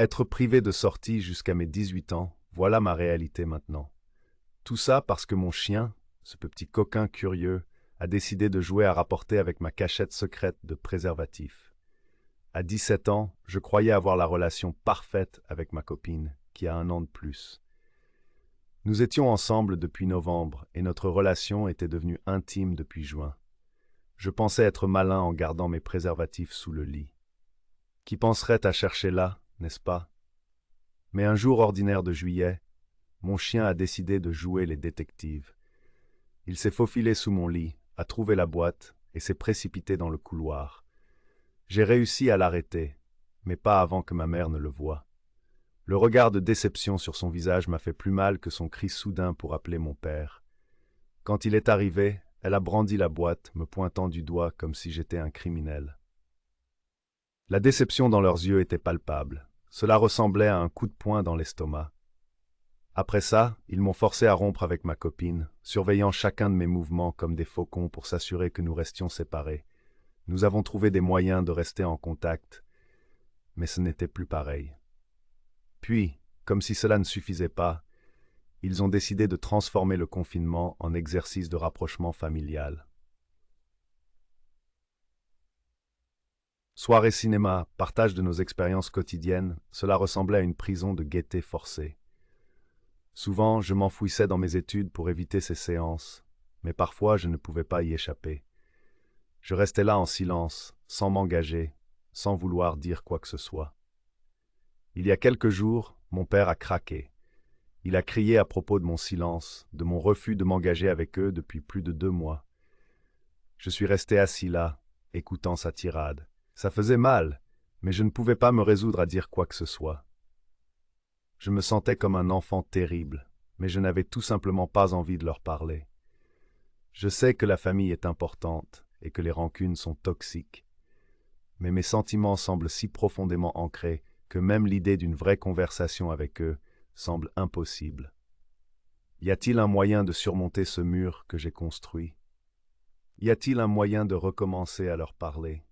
Être privé de sortie jusqu'à mes 18 ans, voilà ma réalité maintenant. Tout ça parce que mon chien, ce petit coquin curieux, a décidé de jouer à rapporter avec ma cachette secrète de préservatif. À 17 ans, je croyais avoir la relation parfaite avec ma copine, qui a 1 an de plus. Nous étions ensemble depuis novembre et notre relation était devenue intime depuis juin. Je pensais être malin en gardant mes préservatifs sous le lit. Qui penserait à chercher là, n'est-ce pas? Mais un jour ordinaire de juillet, mon chien a décidé de jouer les détectives. Il s'est faufilé sous mon lit, a trouvé la boîte et s'est précipité dans le couloir. J'ai réussi à l'arrêter, mais pas avant que ma mère ne le voie. Le regard de déception sur son visage m'a fait plus mal que son cri soudain pour appeler mon père. Quand il est arrivé, elle a brandi la boîte, me pointant du doigt comme si j'étais un criminel. La déception dans leurs yeux était palpable. Cela ressemblait à un coup de poing dans l'estomac. Après ça, ils m'ont forcé à rompre avec ma copine, surveillant chacun de mes mouvements comme des faucons pour s'assurer que nous restions séparés. Nous avons trouvé des moyens de rester en contact, mais ce n'était plus pareil. Puis, comme si cela ne suffisait pas, ils ont décidé de transformer le confinement en exercice de rapprochement familial. Soirée cinéma, partage de nos expériences quotidiennes, cela ressemblait à une prison de gaieté forcée. Souvent, je m'enfouissais dans mes études pour éviter ces séances, mais parfois je ne pouvais pas y échapper. Je restais là en silence, sans m'engager, sans vouloir dire quoi que ce soit. Il y a quelques jours, mon père a craqué. Il a crié à propos de mon silence, de mon refus de m'engager avec eux depuis plus de 2 mois. Je suis resté assis là, écoutant sa tirade. Ça faisait mal, mais je ne pouvais pas me résoudre à dire quoi que ce soit. Je me sentais comme un enfant terrible, mais je n'avais tout simplement pas envie de leur parler. Je sais que la famille est importante et que les rancunes sont toxiques, mais mes sentiments semblent si profondément ancrés que même l'idée d'une vraie conversation avec eux semble impossible. Y a-t-il un moyen de surmonter ce mur que j'ai construit? Y a-t-il un moyen de recommencer à leur parler?